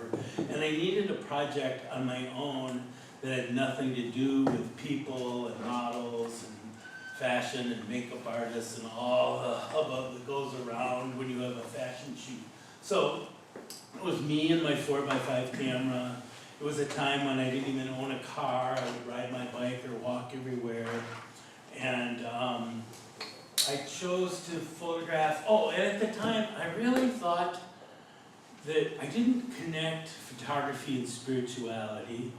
photographer, and I needed a project on my own that had nothing to do with people and models and fashion and makeup artists and all the hubbub that goes around when you have a fashion shoot. So it was me and my 4x5 camera. It was a time when I didn't even own a car. I would ride my bike or walk everywhere. And I chose to photograph. Oh, and at the time, I really thought that I didn't connect photography and spirituality.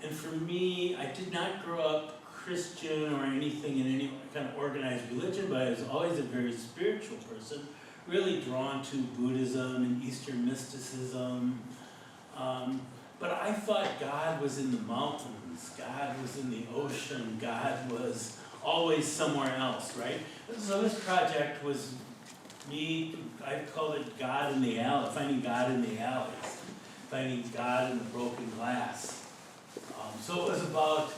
And for me, I did not grow up Christian or anything in any kind of organized religion, but I was always a very spiritual person, really drawn to Buddhism and Eastern mysticism. But I thought God was in the mountains, God was in the ocean, God was always somewhere else, right? So this project was me, I called it God in the alley, finding God in the alleys, finding God in the broken glass. So it was about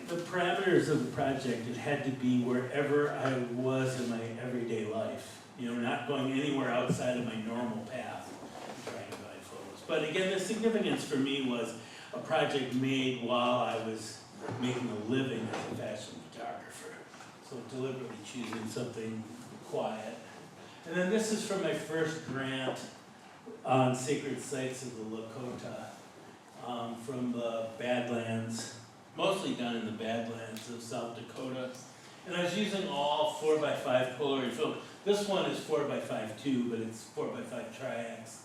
the parameters of the project. It had to be wherever I was in my everyday life, you know, not going anywhere outside of my normal path trying to buy photos. But again, the significance for me was a project made while I was making a living as a fashion photographer. So deliberately choosing something quiet. And then this is from my first grant on sacred sites of the Lakota, from the Badlands, mostly done in the Badlands of South Dakota. And I was using all 4x5 Polaroid film. This one is 4x5 too, but it's 4x5 Tri-X.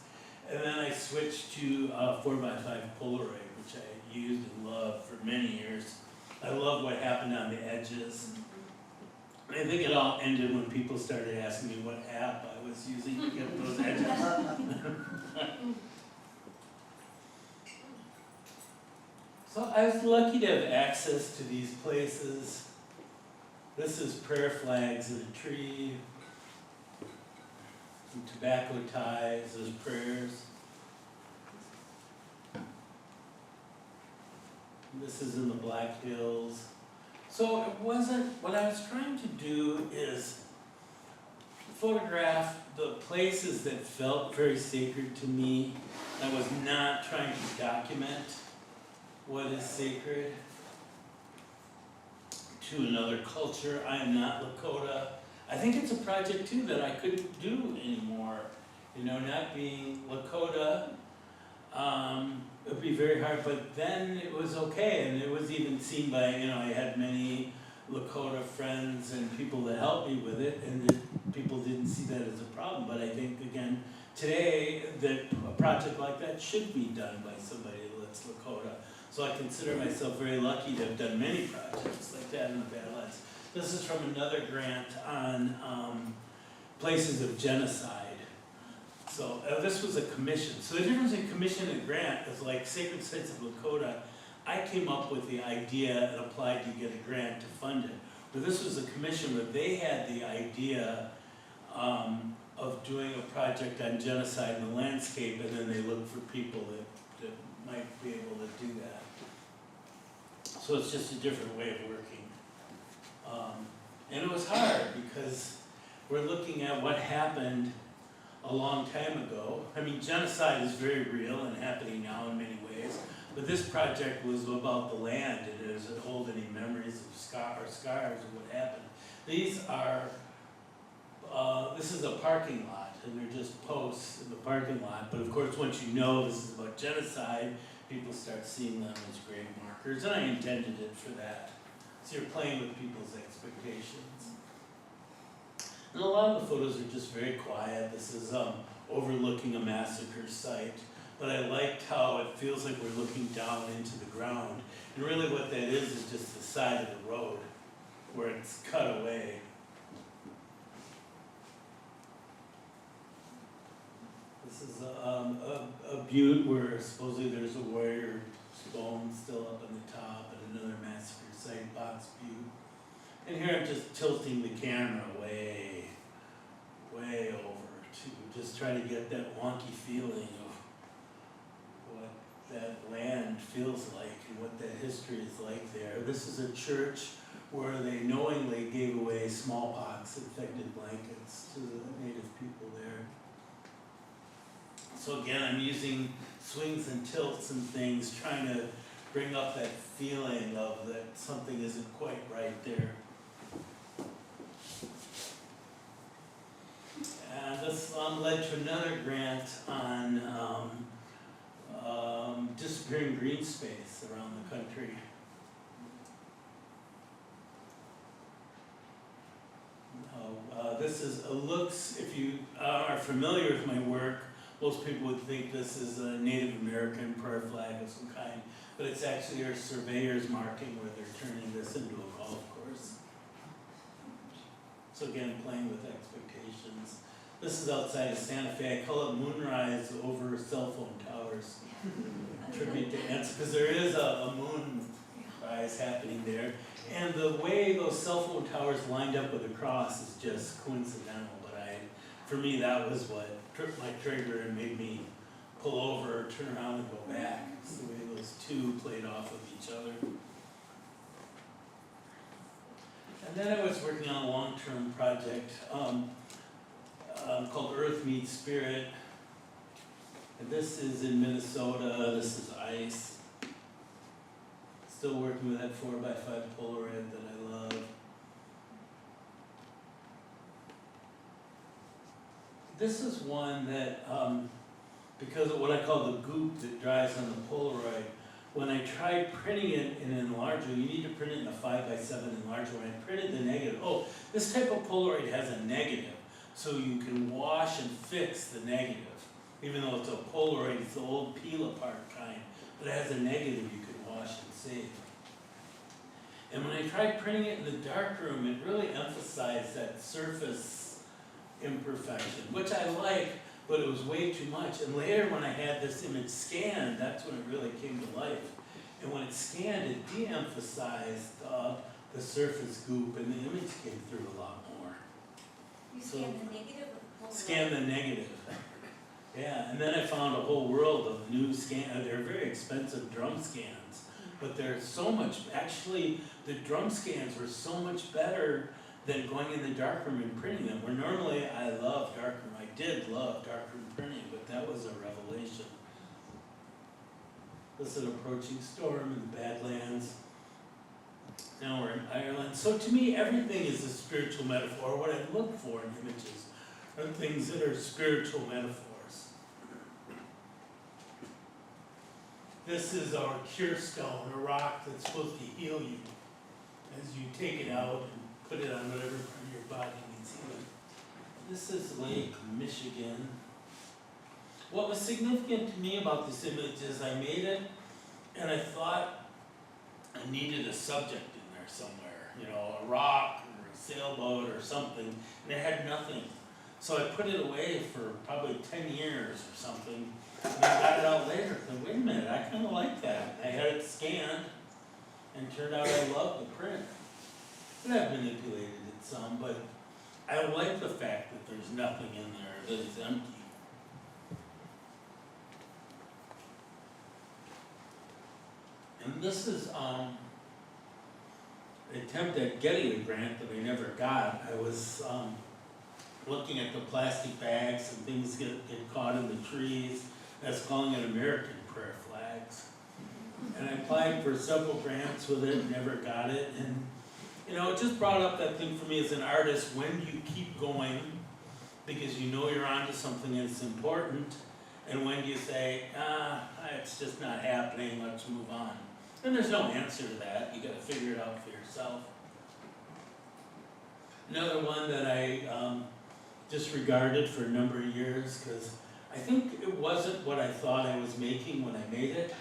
And then I switched to 4x5 Polaroid, which I used and loved for many years. I love what happened on the edges. I think it all ended when people started asking me what app I was using to get those edges. So I was lucky to have access to these places. This is prayer flags in a tree, some tobacco ties, those prayers. This is in the Black Hills. So it wasn't, what I was trying to do is photograph the places that felt very sacred to me. I was not trying to document what is sacred to another culture. I am not Lakota. I think it's a project too that I couldn't do anymore. You know, not being Lakota, it would be very hard, but then it was okay, and it was even seen by, you know, I had many Lakota friends and people that helped me with it, and people didn't see that as a problem. But I think, again, today, that a project like that should be done by somebody that's Lakota. So I consider myself very lucky to have done many projects like that in the Badlands. This is from another grant on places of genocide. So this was a commission. So the difference in commission and grant is like Sacred Sites of Lakota. I came up with the idea and applied to get a grant to fund it. But this was a commission where they had the idea of doing a project on genocide in the landscape, and then they looked for people that might be able to do that. So it's just a different way of working. And it was hard because we're looking at what happened a long time ago. I mean, genocide is very real and happening now in many ways, but this project was about the land. It doesn't hold any memories of scars of what happened. These are, this is a parking lot, and they're just posts in the parking lot, but of course once you know this is about genocide, people start seeing them as grave markers, and I intended it for that. So you're playing with people's expectations. And a lot of the photos are just very quiet. This is overlooking a massacre site, but I liked how it feels like we're looking down into the ground. And really what that is just the side of the road where it's cut away. This is a butte where supposedly there's a warrior stone still up on the top, and another massacre site, Box Butte. And here I'm just tilting the camera way over to just try to get that wonky feeling of what that land feels like and what that history is like there. This is a church where they knowingly gave away smallpox infected blankets to the native people there. So again, I'm using swings and tilts and things, trying to bring up that feeling of that something isn't quite right there. And this led to another grant on disappearing green space around the country. This is looks, if you are familiar with my work, most people would think this is a Native American prayer flag of some kind, but it's actually our surveyor's marking where they're turning this into a golf course. So again, playing with expectations. This is outside of Santa Fe. I call it moonrise over cell phone towers. Tribute to ants, because there is a moonrise happening there. And the way those cell phone towers lined up with the cross is just coincidental, but for me, that was what tripped my trigger and made me pull over, turn around and go back. It's the way those two played off of each other. And then I was working on a long-term project called Earth Meets Spirit. And this is in Minnesota, this is ice. Still working with that 4x5 Polaroid that I love. This is one that, because of what I call the goop that dries on the Polaroid, when I tried printing it in an enlarger, you need to print it in a 5x7 enlarger. When I printed the negative, this type of Polaroid has a negative, so you can wash and fix the negative. Even though it's a Polaroid, it's the old peel-apart kind, but it has a negative you can wash and save. And when I tried printing it in the darkroom, it really emphasized that surface imperfection, which I like, but it was way too much. And later when I had this image scanned, that's when it really came to life. And when it scanned, it de-emphasized the surface goop, and the image came through a lot more. You scanned the negative or the Scan the negative. Yeah, and then I found a whole world of new they're very expensive drum scans, but they're so much, actually the drum scans were so much better than going in the darkroom and printing them, where normally I love darkroom. I did love darkroom printing, but that was a revelation. This is an approaching storm in the Badlands. Now we're in Ireland. So to me, everything is a spiritual metaphor. What I look for in images are things that are spiritual metaphors. This is our cure stone, a rock that's supposed to heal you as you take it out and put it on whatever part of your body needs healing. This is Lake Michigan. What was significant to me about this image is I made it and I thought I needed a subject in there somewhere, you know, a rock or a sailboat or something, and it had nothing. So I put it away for probably 10 years or something, and I got it out later. I thought, wait a minute, I kind of like that. I had it scanned, and turned out I loved the print. And I've manipulated it some, but I like the fact that there's nothing in there, that it's empty. And this is an attempt at getting a grant that I never got. I was looking at the plastic bags and things get caught in the trees. That's calling it American prayer flags. And I applied for several grants with it, never got it. And you know, it just brought up that thing for me as an artist, when you keep going because you know you're onto something and it's important, and when you say, it's just not happening, let's move on. And there's no answer to that, you gotta figure it out for yourself. Another one that I disregarded for a number of years, because I think it wasn't what I thought I was making when I made it.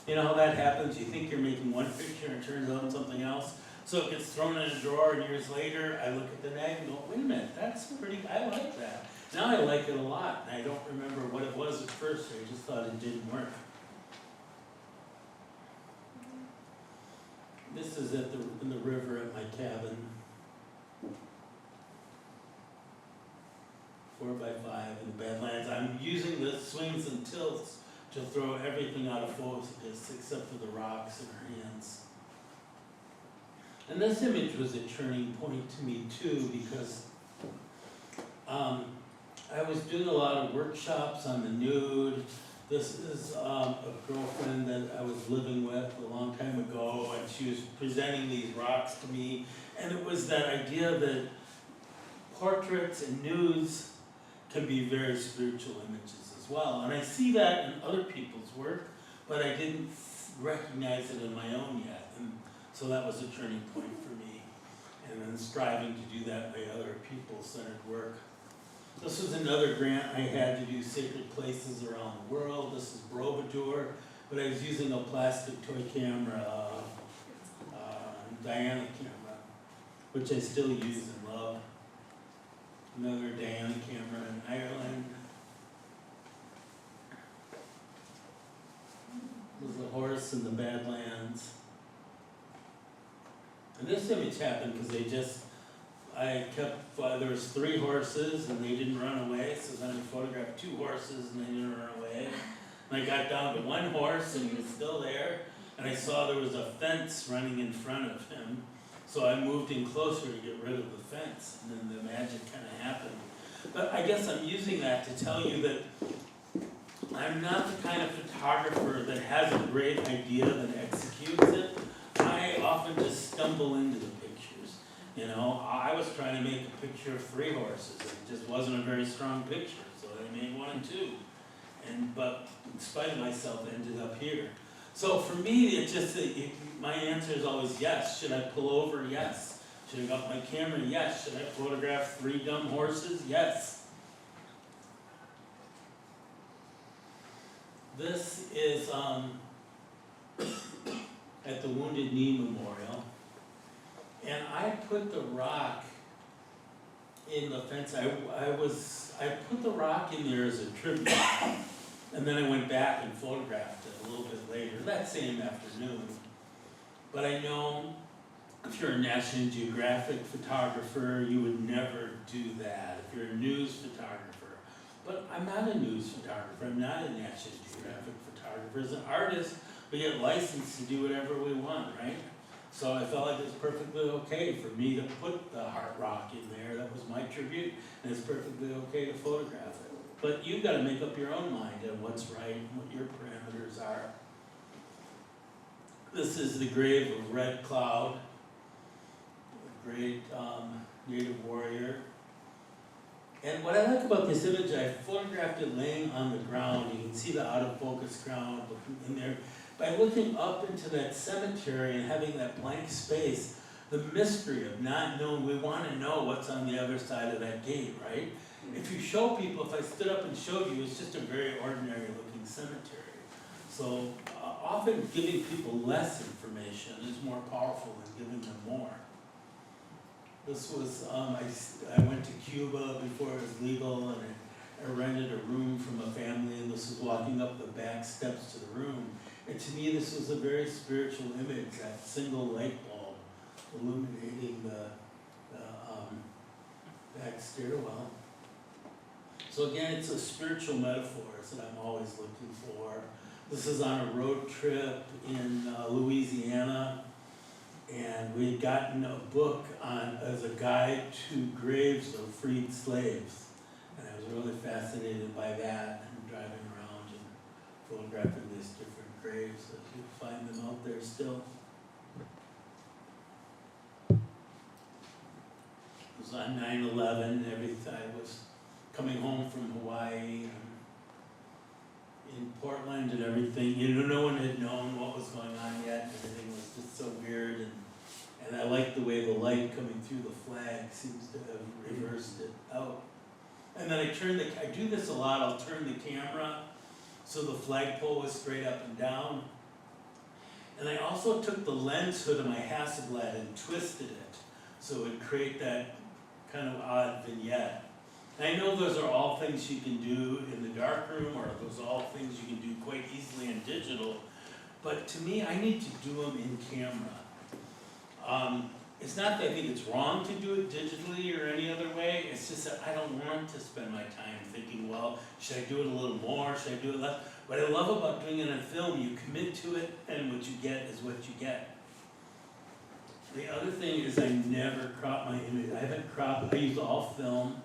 You know how that happens, you think you're making one picture and it turns out something else. So it gets thrown in a drawer, and years later, I look at the nag and go, wait a minute, that's pretty, I like that. Now I like it a lot, and I don't remember what it was at first, I just thought it didn't work. This is in the river at my cabin. 4x5 in the Badlands. I'm using the swings and tilts to throw everything out of focus except for the rocks in her hands. And this image was a turning point to me too, because I was doing a lot of workshops on the nude. This is a girlfriend that I was living with a long time ago, and she was presenting these rocks to me. And it was that idea that portraits and nudes can be very spiritual images as well. And I see that in other people's work, but I didn't recognize it in my own yet. And so that was a turning point for me. And then striving to do that by other people-centered work. This was another grant I had to do sacred places around the world. This is Brobadour, but I was using a plastic toy camera, Diana camera, which I still use and love. Another Diana camera in Ireland. There's a horse in the Badlands. And this image happened because there was 3 horses and they didn't run away, so then I photographed 2 horses and they didn't run away. And I got down to 1 horse and he was still there, and I saw there was a fence running in front of him. So I moved in closer to get rid of the fence, and then the magic kind of happened. But I guess I'm using that to tell you that I'm not the kind of photographer that has a great idea that executes it. I often just stumble into the pictures. You know, I was trying to make a picture of 3 horses, and it just wasn't a very strong picture, so I made 1 and 2. But in spite of myself, I ended up here. So for me, my answer is always yes. Should I pull over? Yes. Should I got my camera? Yes. Should I photograph 3 dumb horses? Yes. This is at the Wounded Knee Memorial. And I put the rock in the fence. I put the rock in there as a tribute. And then I went back and photographed it a little bit later, that same afternoon. But I know if you're a National Geographic photographer, you would never do that. If you're a news photographer. But I'm not a news photographer. I'm not a National Geographic photographer. As an artist, we get licensed to do whatever we want, right? So I felt like it was perfectly okay for me to put the heart rock in there. That was my tribute, and it's perfectly okay to photograph it. But you've got to make up your own mind on what's right and what your parameters are. This is the grave of Red Cloud, a great native warrior. And what I like about this image, I photographed it laying on the ground. You can see the out of focus ground in there. By looking up into that cemetery and having that blank space, the mystery of not knowing, we want to know what's on the other side of that gate, right? If you show people, if I stood up and showed you, it's just a very ordinary looking cemetery. So often giving people less information is more powerful than giving them more. This was, I went to Cuba before it was legal, and I rented a room from a family, and this was walking up the back steps to the room. And to me, this was a very spiritual image, that single light bulb illuminating the back stairwell. So again, it's a spiritual metaphors that I'm always looking for. This is on a road trip in Louisiana, and we had gotten a book as a guide to graves of freed slaves. And I was really fascinated by that, and driving around and photographing these different graves, as you find them out there still. It was on 9/11, everything. I was coming home from Hawaii and in Portland and everything. You know, no one had known what was going on yet. Everything was just so weird, and I like the way the light coming through the flag seems to have reversed it out. And then I do this a lot. I'll turn the camera so the flagpole was straight up and down. And I also took the lens hood of my Hasselblad and twisted it so it would create that kind of odd vignette. And I know those are all things you can do in the darkroom, or those are all things you can do quite easily in digital. But to me, I need to do them in camera. It's not that I think it's wrong to do it digitally or any other way. It's just that I don't want to spend my time thinking, well, should I do it a little more? Should I do it less? What I love about doing it on film, you commit to it, and what you get is what you get. The other thing is I never crop my image. I haven't cropped. I use all film.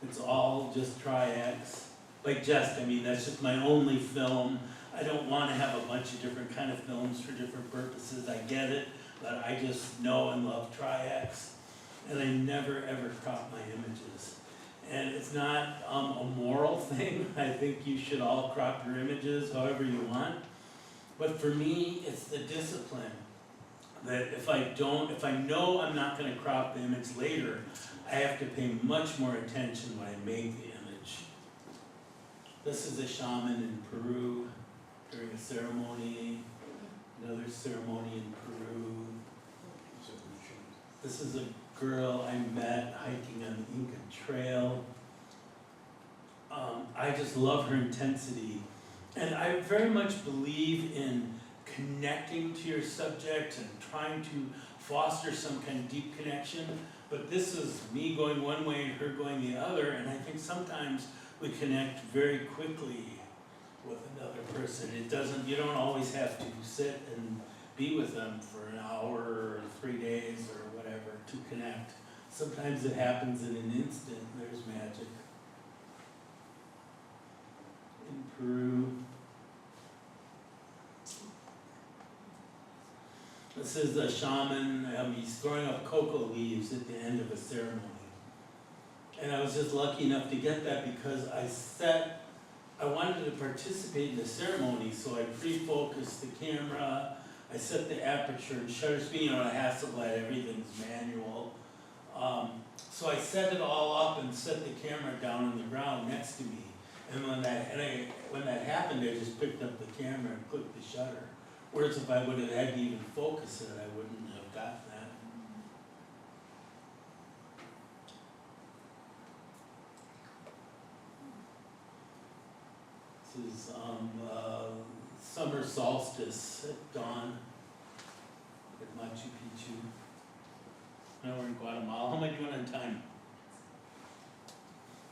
It's all just triacs. Like I mean, that's just my only film. I don't wanna have a bunch of different kind of films for different purposes, I get it, but I just know and love triacs. And I never ever crop my images. And it's not a moral thing, I think you should all crop your images however you want. But for me, it's the discipline, that if I know I'm not gonna crop the image later, I have to pay much more attention when I make the image. This is a shaman in Peru during a ceremony, another ceremony in Peru. This is a girl I met hiking on the Inca Trail. I just love her intensity. And I very much believe in connecting to your subject and trying to foster some kind of deep connection. But this is me going one way and her going the other, and I think sometimes we connect very quickly with another person. You don't always have to sit and be with them for an hour or 3 days or whatever to connect. Sometimes it happens in an instant, there's magic. In Peru. This is a shaman, he's throwing up cocoa leaves at the end of a ceremony. And I was just lucky enough to get that because I wanted to participate in the ceremony, so I pre-focused the camera, I set the aperture and shutter speed, you know, a Hasselblad, everything's manual. So I set it all up and set the camera down on the ground next to me. And when that happened, I just picked up the camera and clicked the shutter. Whereas if I would have had to even focus it, I wouldn't have gotten that. This is summer solstice at dawn at Machu Picchu. Now we're in Guatemala. How am I doing on time?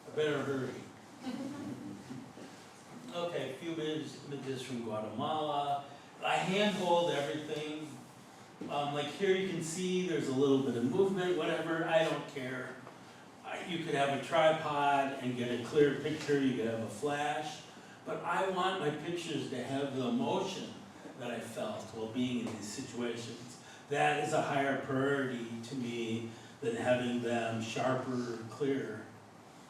I better hurry. Okay, a few images from Guatemala. I handhold everything. Like here you can see there's a little bit of movement, whatever, I don't care. You could have a tripod and get a clear picture, you could have a flash. But I want my pictures to have the emotion that I felt while being in these situations. That is a higher priority to me than having them sharper, clearer.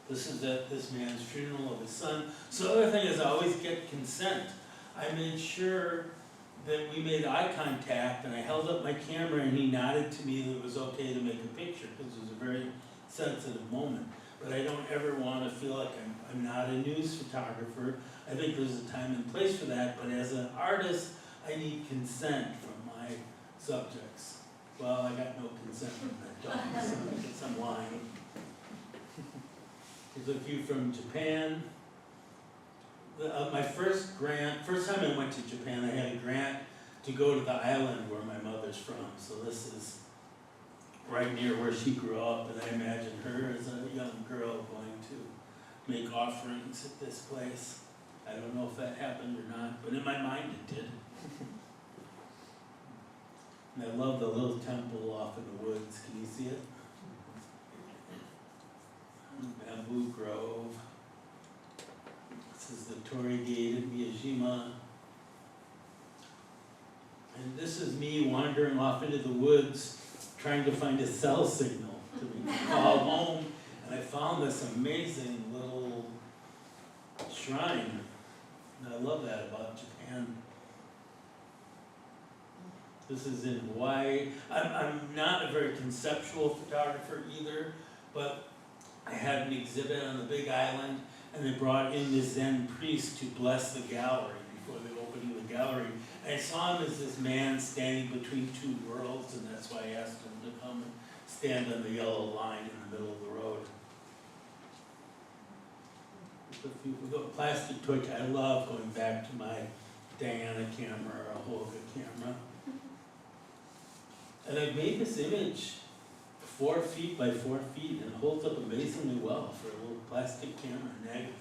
This is at this man's funeral of his son. So the other thing is I always get consent. I made sure that we made eye contact and I held up my camera and he nodded to me that it was okay to make a picture because it was a very sensitive moment. But I don't ever want to feel like I'm not a news photographer. I think there's a time and place for that, but as an artist, I need consent from my subjects. Well, I got no consent from that dog, so I guess I'm lying. Here's a few from Japan. My first time I went to Japan, I had a grant to go to the island where my mother's from. So this is right near where she grew up, and I imagine her as a young girl going to make offerings at this place. I don't know if that happened or not, but in my mind it did. And I love the little temple off in the woods. Can you see it? Bamboo grove. This is the Torii Gate in Miyajima. And this is me wandering off into the woods trying to find a cell signal to be called home. And I found this amazing little shrine. And I love that about Japan. This is in Hawaii. I'm not a very conceptual photographer either, but I had an exhibit on the Big Island, and they brought in this Zen priest to bless the gallery before the opening of the gallery. And I saw him as this man standing between two worlds, and that's why I asked him to come and stand on the yellow line in the middle of the road. We've got plastic torch. I love going back to my Diana camera or a Holga camera. And I made this image 4 feet by 4 feet, and it holds up amazingly well for a little plastic camera, negative.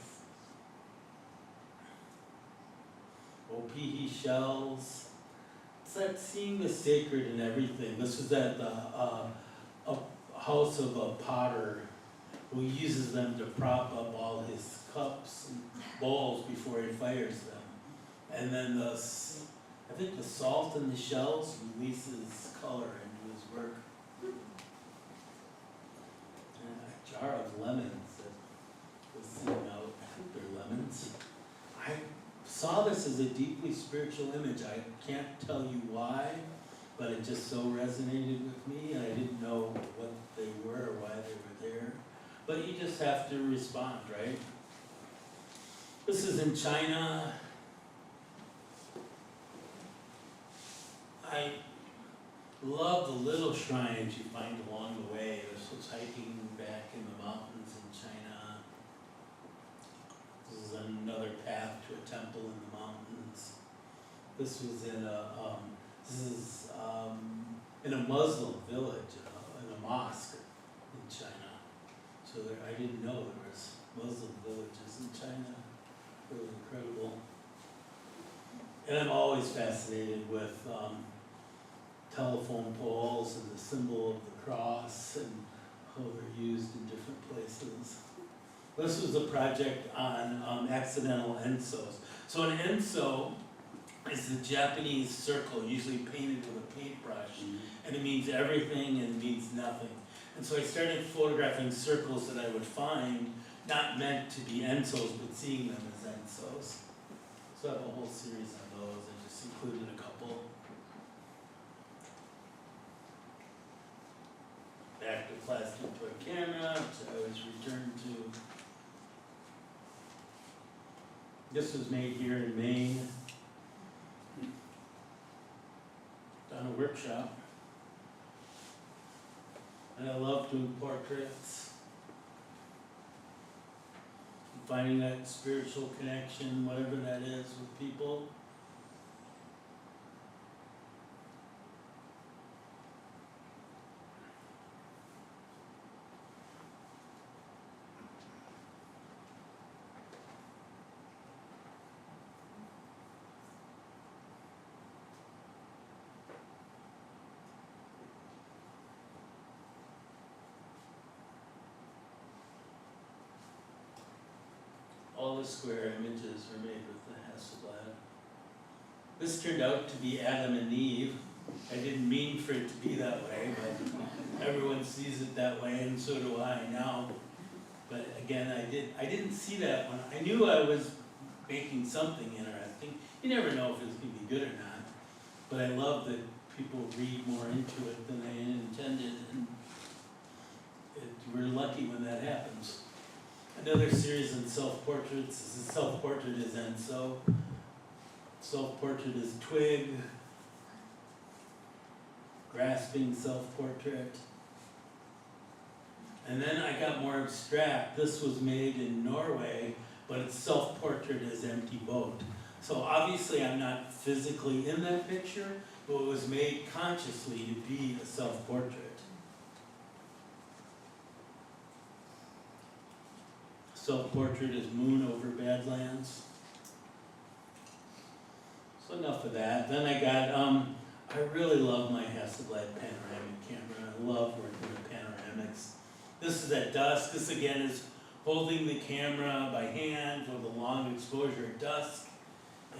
Opihi shells. It's like seeing the sacred in everything. This was at the a house of a potter who uses them to prop up all his cups and bowls before he fires them. And then I think the salt in the shells releases color into his work. And a jar of lemons that was sitting out, I think they're lemons. I saw this as a deeply spiritual image. I can't tell you why, but it just so resonated with me, and I didn't know what they were or why they were there. But you just have to respond, right? This is in China. I love the little shrines you find along the way. This was hiking back in the mountains in China. This is another path to a temple in the mountains. This was in a Muslim village, in a mosque in China. So I didn't know there was Muslim villages in China. Really incredible. And I'm always fascinated with telephone poles and the symbol of the cross and how they're used in different places. This was a project on accidental ensos. So an enso is the Japanese circle, usually painted with a paintbrush, and it means everything and means nothing. And so I started photographing circles that I would find, not meant to be ensos, but seeing them as ensos. So I have a whole series on those. I just included a couple. Back to plastic toy camera, which I always return to. This was made here in Maine. Done a workshop. And I love doing portraits. Finding that spiritual connection, whatever that is, with people. All the square images are made with the Hasselblad. This turned out to be Adam and Eve. I didn't mean for it to be that way, but everyone sees it that way, and so do I now. But again, I didn't see that when I knew I was making something interesting. You never know if it's going to be good or not. But I love that people read more into it than they intended, and we're lucky when that happens. Another series on self-portraits. This is self-portrait is Enso. Self-portrait is Twig. Grasping self-portrait. And then I got more abstract. This was made in Norway, but it's self-portrait as Empty Boat. So obviously I'm not physically in that picture, but it was made consciously to be a self-portrait. Self-portrait is Moon over Badlands. So enough of that. Then I got, I really love my Hasselblad panoramic camera. I love working with panoramics. This is at dusk. This again is holding the camera by hand with a long exposure at dusk.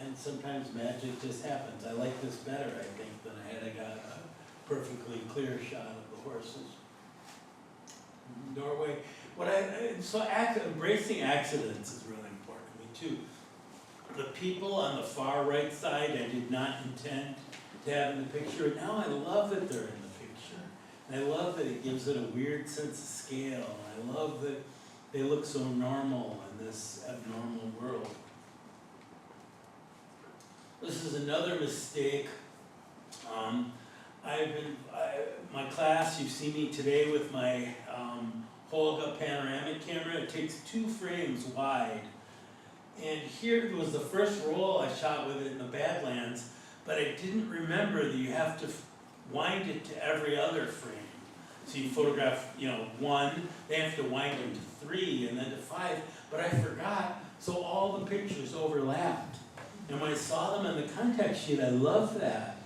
And sometimes magic just happens. I like this better, I think, than I had. I got a perfectly clear shot of the horses. Norway. Embracing accidents is really important to me too. The people on the far right side I did not intend to have in the picture. Now I love that they're in the picture. And I love that it gives it a weird sense of scale. I love that they look so normal in this abnormal world. This is another mistake. My class, you've seen me today with my Holga panoramic camera. It takes 2 frames wide. And here was the first roll I shot with it in the Badlands, but I didn't remember that you have to wind it to every other frame. So you photograph, 1, they have to wind it to 3 and then to 5, but I forgot, so all the pictures overlapped. And when I saw them in the contact sheet, I loved that.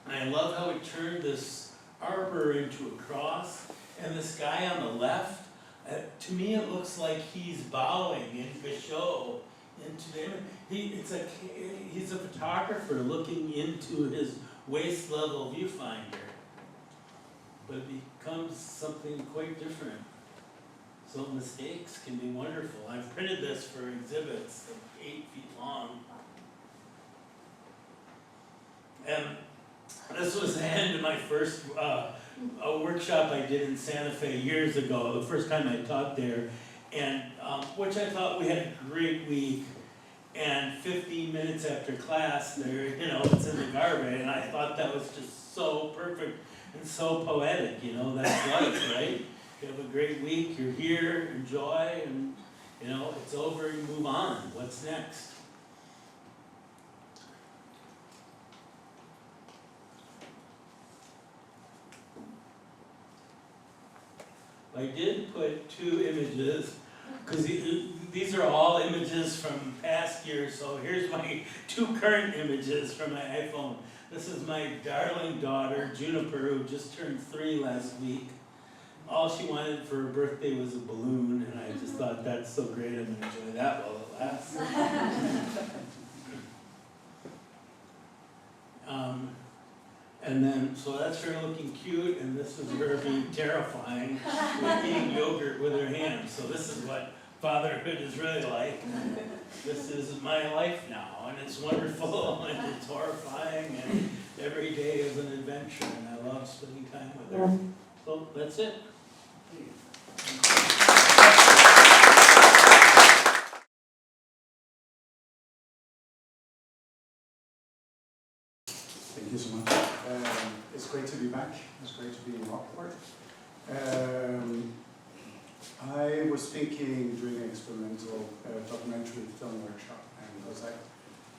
And I love how it turned this arbor into a cross. And this guy on the left, To me, it looks like he's bowing in Gachot into the image. He's a photographer looking into his waist level viewfinder, but it becomes something quite different. So mistakes can be wonderful. I've printed this for exhibits, like 8 feet long. And this was the end of my first a workshop I did in Santa Fe years ago, the first time I taught there, and which I thought we had a great week. And 15 minutes after class, there, it's in the garbage, and I thought that was just so perfect and so poetic. That's life, right? You have a great week, you're here, enjoy, and it's over, you move on. What's next? I did put 2 images, because these are all images from past years, so here's my 2 current images from my iPhone. This is my darling daughter, Juniper, who just turned 3 last week. All she wanted for her birthday was a balloon, and I just thought, that's so great, I'm going to enjoy that while it lasts. And then, so that's her looking cute, and this is her being terrifying with eating yogurt with her hands. So this is what fatherhood is really like. This is my life now, and it's wonderful, and it's horrifying, and every day is an adventure, and I love spending time with her. So that's it. Thank you so much. It's great to be back. It's great to be in Rockport. I was thinking during an experimental documentary film workshop, and I was like,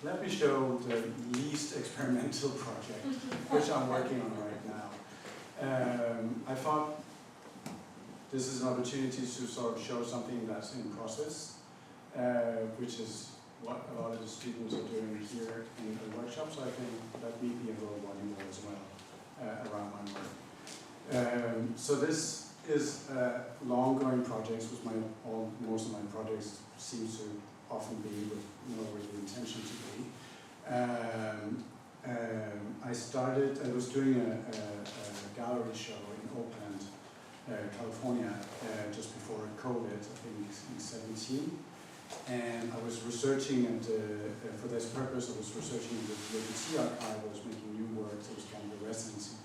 let me show the least experimental project, which I'm working on right now. I thought this is an opportunity to sort of show something that's in process, which is what a lot of the students are doing here in the workshop, so I think let me be a role model as well around my work. So this is long-going projects, which most of my projects seem to often be with no real intention to be. I was doing a gallery show in Oakland, California, just before COVID, I think in 2017. And I was researching, and for this purpose, I was researching the LGBT archive. I was making new works. It was kind of a residency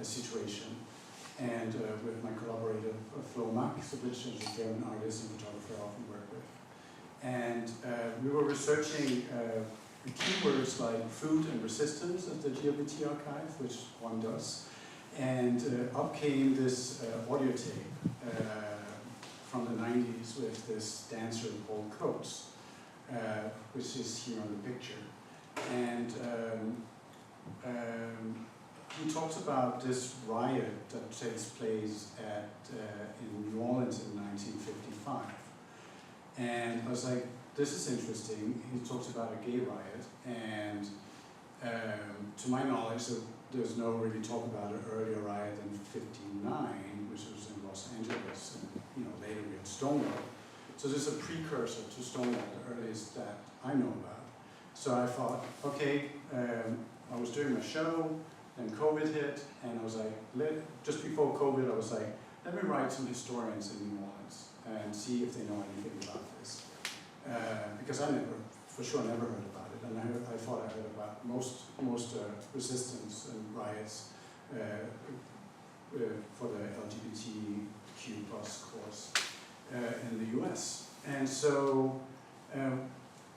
situation. And with my collaborator, Flo Mack, which is a German artist and photographer I often work with. And we were researching keywords like food and resistance at the LGBT archive, which one does. And up came this audio tape from the 90s with this dancer Paul Coates, which is here on the picture. And he talks about this riot that takes place in New Orleans in 1955. And I was like, this is interesting. He talks about a gay riot, and to my knowledge, there's no really talk about an earlier riot in '59, which was in Los Angeles, and later we had Stonewall. So there's a precursor to Stonewall, the earliest that I know about. So I thought, okay, I was doing my show, then COVID hit, and I was like, just before COVID, I was like, let me write some historians in New Orleans and see if they know anything about this. Because I for sure never heard about it, and I thought I heard about most resistance and riots for the LGBTQ+ cause in the US. And so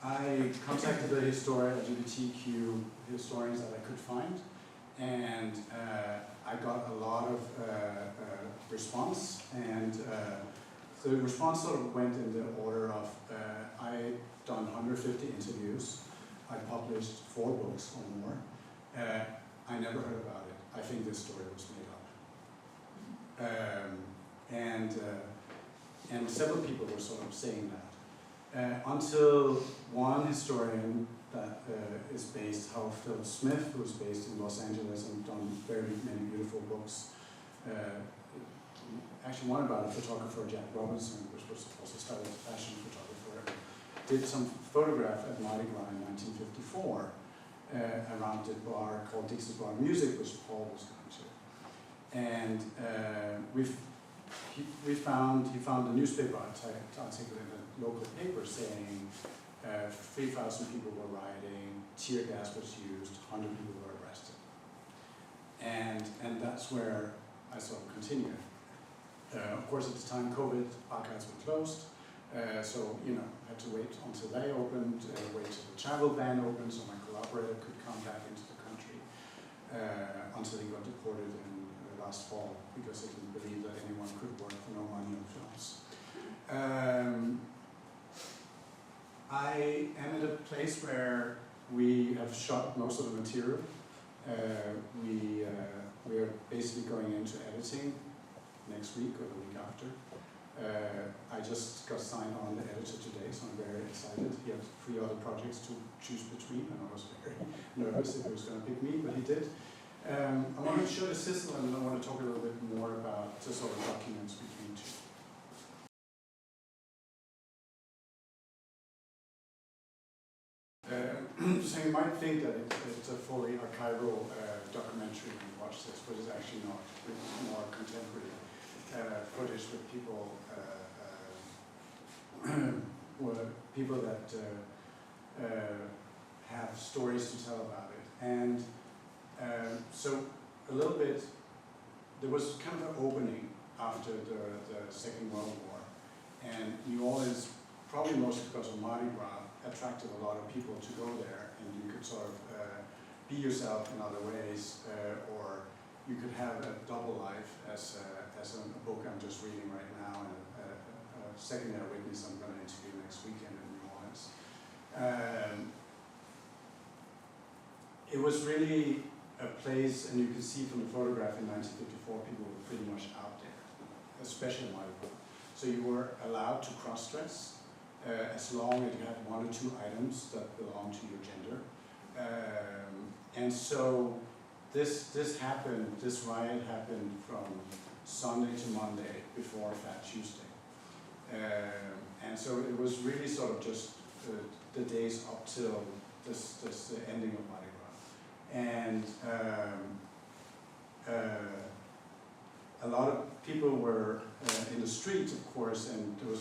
I contacted the LGBTQ historians that I could find, and I got a lot of response, and the response sort of went in the order of I done 150 interviews, I published 4 books or more, I never heard about it, I think this story was made up. And several people were sort of saying that. Until one historian that is based, Howard Phillips Smith, who is based in Los Angeles and done very many beautiful books, actually one about a photographer, Jack Robinson, which was also started as a fashion photographer, did some photograph at Mardi Gras in 1954 around the bar called Dixie's Bar Music, which Paul was going to. And he found a newspaper article in a local paper saying 3,000 people were rioting, tear gas was used, 100 people were arrested. And that's where I sort of continued. Of course, at the time, COVID archives were closed, so I had to wait until they opened, wait till the travel ban opened, so my collaborator could come back into the country until he got deported in last fall because he didn't believe that anyone could work for no money on films. I am at a place where we have shot most of the material. We are basically going into editing next week or the week after. I just got signed on the editor today, so I'm very excited. He had 3 other projects to choose between, and I was very nervous if he was going to pick me, but he did. I want to show the system, and I want to talk a little bit more about the sort of documents we came to. So you might think that it's a fully archival documentary when you watch this, but it's actually not. It's more contemporary footage with people, people that have stories to tell about it. And so a little bit, there was kind of an opening after the Second World War, and New Orleans, probably mostly because of Mardi Gras, attracted a lot of people to go there, and you could sort of be yourself in other ways, or you could have a double life as a book I'm just reading right now, and a secondary witness I'm going to interview next weekend in New Orleans. It was really a place, and you can see from the photograph in 1954, people were pretty much out there, especially in Mardi Gras. So you were allowed to cross-dress, as long as you had 1 or 2 items that belonged to your gender. And so this riot happened from Sunday to Monday before Fat Tuesday. And so it was really sort of just the days up till the ending of Mardi Gras. And a lot of people were in the streets, of course, and there was,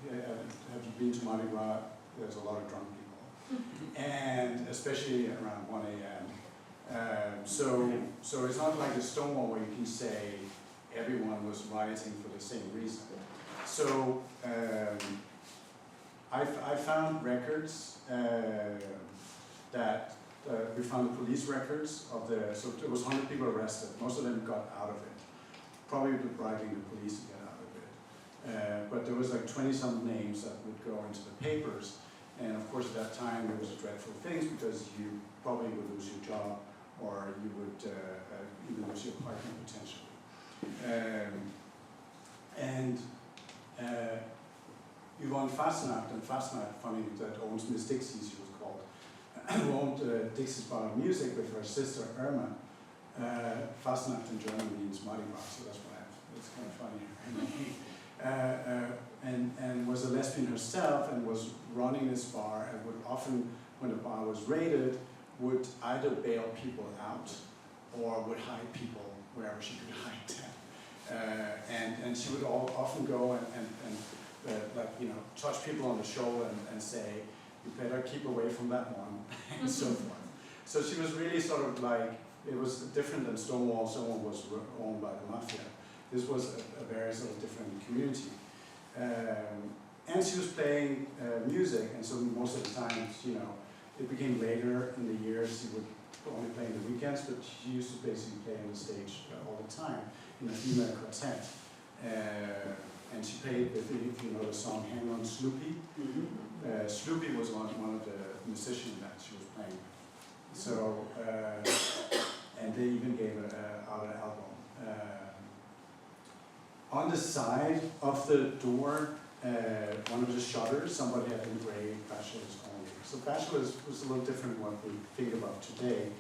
have you been to Mardi Gras? There's a lot of drunk people, and especially around 1 a.m. So it's not like a Stonewall where you can say everyone was rioting for the same reason. So I found records that we found the police records of so there was 100 people arrested. Most of them got out of it, probably bribing the police to get out of it. But there was like 20-some names that would go into the papers, and of course at that time there was dreadful things because you probably would lose your job, or you would even lose your partner potentially. Yvonne Fasnacht, and Fasnacht, funny, that owns Miss Dixie's, she was called, who owned Dixie's Bar Music with her sister Irma. Fasnacht in German means Mardi Gras, so that's why it's kind of funny. And was a lesbian herself, and was running this bar, and would often, when the bar was raided, would either bail people out or would hide people wherever she could hide them. And she would often go and touch people on the shoulder and say, you better keep away from that one, and so forth. So she was really sort of like, it was different than Stonewall. Stonewall was owned by the mafia. This was a very sort of different community. And she was playing music, and so most of the time, it became later in the years, she would only play in the weekends, but she used to basically play on the stage all the time in a female quartet. And she played with, if you know the song, Hang On Sloopy. Sloopy was one of the musicians that she was playing with. So, and they even gave out an album. On the side of the door, one of the shutters, somebody had engraved Bachelors Only. So Bachelors was a little different than what we think about today.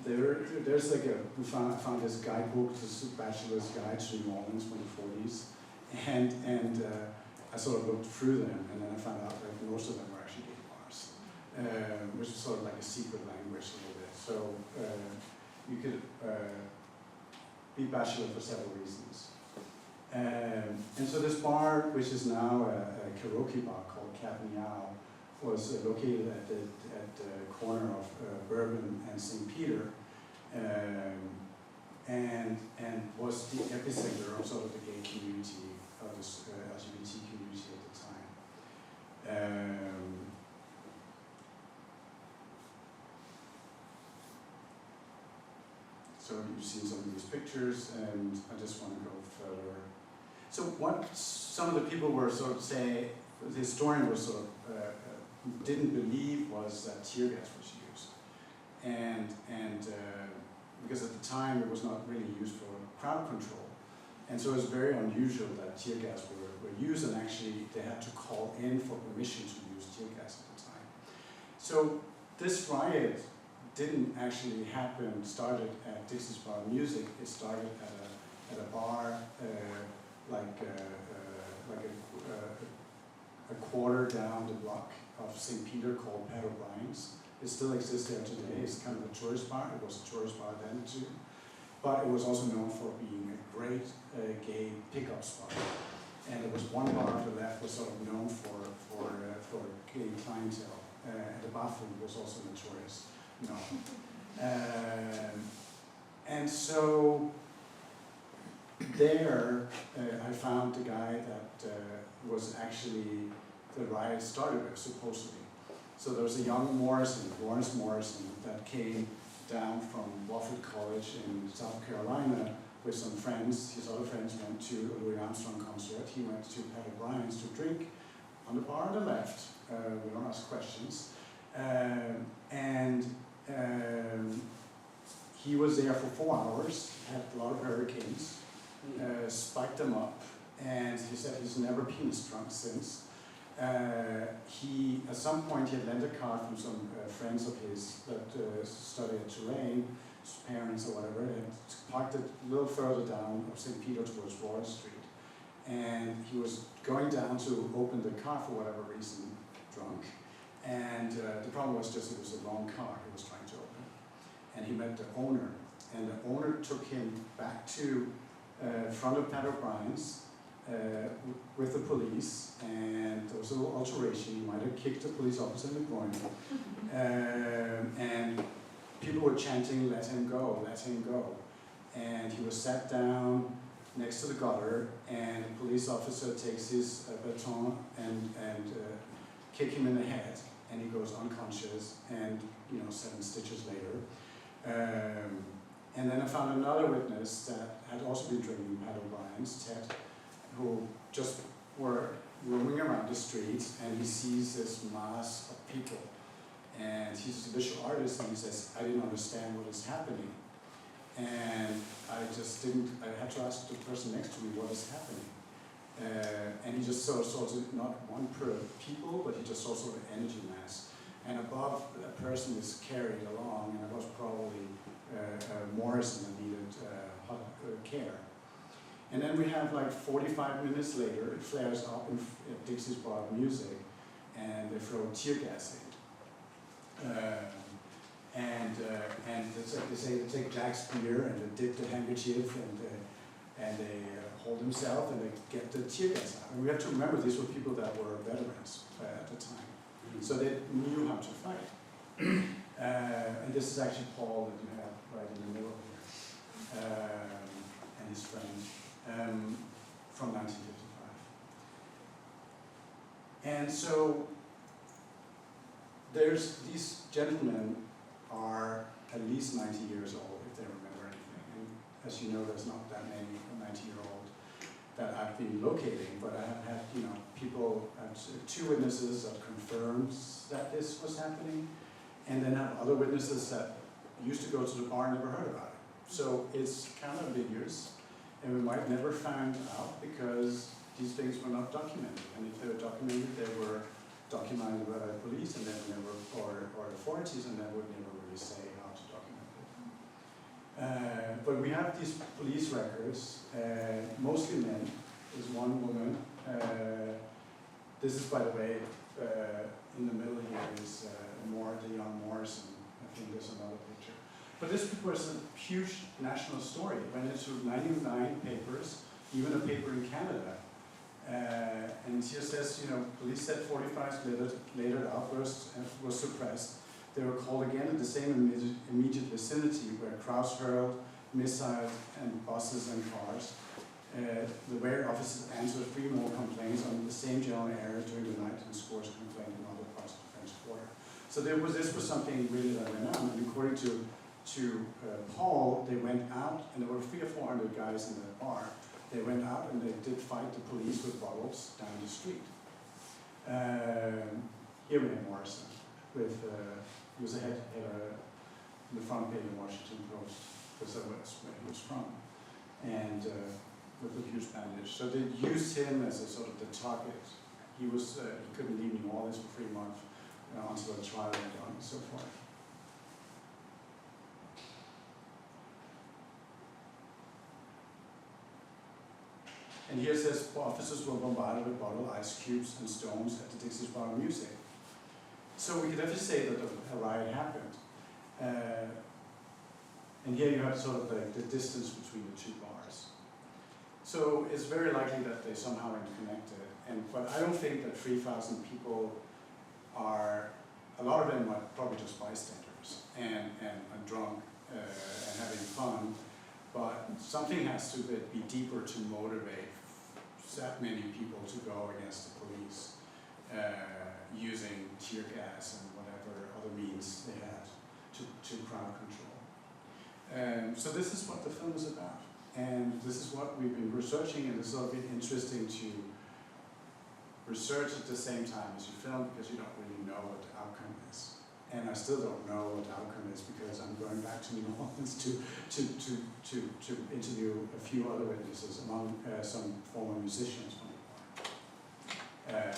there's like I found this guidebook, this bachelor's guide to New Orleans from the 40s, and I sort of looked through them, and then I found out that most of them were actually gay bars, which is sort of like a secret language a little bit. So you could be bachelor for several reasons. And so this bar, which is now a karaoke bar called Cat Meow, was located at the corner of Bourbon and St. Peter, and was the epicenter of sort of the gay community, of this LGBT community at the time. So you've seen some of these pictures, and I just want to go further. So what some of the people were sort of saying, the historian was sort of didn't believe was that tear gas was used, and because at the time it was not really used for crowd control, and so it was very unusual that tear gas were used, and actually they had to call in for permission to use tear gas at the time. So this riot didn't actually started at Dixie's Bar Music. It started at a bar a quarter down the block of St. Peter called Pat O'Brien's. It still exists there today. It's kind of a tourist bar. It was a tourist bar then too. But it was also known for being a great gay pickup spot. And there was one bar to the left was sort of known for gay clientele. The bathroom was also notorious. No. And so there I found the guy that was actually the riot started with, supposedly. So there was a young Lawrence Morrison, that came down from Wofford College in South Carolina with some friends. His other friends went to a Louis Armstrong concert. He went to Pat O'Brien's to drink on the bar on the left. We don't ask questions. He was there for 4 hours, had a lot of hurricanes, spiked them up, and he said he's never been as drunk since. At some point, he had lent a car from some friends of his that studied at Tulane, his parents or whatever, and parked it a little further down of St. Peter towards Water Street. And he was going down to open the car for whatever reason, drunk. And the problem was just it was a long car he was trying to open. And he met the owner, and the owner took him back to front of Pat O'Brien's with the police, and there was a little alteration. He might have kicked the police officer in the groin. And people were chanting, "Let him go, let him go." And he was sat down next to the gutter, and the police officer takes his baton and kick him in the head, and he goes unconscious, and 7 stitches later. And then I found another witness that had also been drinking Pat O'Brien's, Ted, who just were roaming around the streets, and he sees this mass of people. And he's a visual artist, and he says, "I didn't understand what is happening. And I had to ask the person next to me, what is happening?" And he just saw sort of not one per people, but he just saw sort of energy mass. And above, a person is carried along, and it was probably Morrison that needed care. And then we have like 45 minutes later, it flares up at Dixie's Bar Music, and they throw tear gas in. And it's like they say they take Jack's beer and they dip the handkerchief and they hold himself and they get the tear gas out. And we have to remember these were people that were veterans at the time, so they knew how to fight. And this is actually Paul that you have right in the middle here, and his friend from 1955. And so these gentlemen are at least 90 years old, if they remember anything. And as you know, there's not that many 90-year-old that I've been locating, but I have had, people, 2 witnesses that confirms that this was happening, and then have other witnesses that used to go to the bar and never heard about it. So it's kind of ambiguous, and we might never find out because these things were not documented. And if they were documented, they were documented by the police and then never, or authorities, and they would never really say how to document it. But we have these police records, mostly men. There's one woman. This is, by the way, in the middle here is the young Morrison. I think there's another picture. But this was a huge national story. It went into 99 papers, even a paper in Canada. And here says, police said 45 later the outburst was suppressed. They were called again in the same immediate vicinity where crowds hurled missiles and buses and cars. The where officers answered 3 more complaints on the same general area during the night and scores complained in other parts of the French Quarter. So this was something really that went on. And according to Paul, they went out, and there were 300 or 400 guys in the bar. They went out and they did fight the police with bottles down the street. Here we have Morrison with, he was a head in the front page of Washington Post, because that was where he was from, and with a huge bandage. So they used him as a sort of the target. He couldn't leave New Orleans for 3 months until the trial went on and so forth. And here it says officers were bombarded with bottle, ice cubes, and stones at the Dixie's Bar Music. So we could definitely say that a riot happened. And here you have sort of the distance between the 2 bars. So it's very likely that they somehow interconnected. But I don't think that 3,000 people are, a lot of them are probably just bystanders and drunk and having fun. But something has to be deeper to motivate that many people to go against the police, using tear gas and whatever other means they had to crowd control. So this is what the film is about. And this is what we've been researching, and it's sort of been interesting to research at the same time as you film, because you don't really know what the outcome is. And I still don't know what the outcome is, because I'm going back to New Orleans to interview a few other witnesses, among some former musicians from the bar.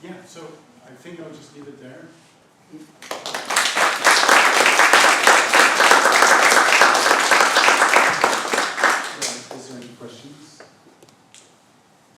Yeah, so I think I'll just leave it there.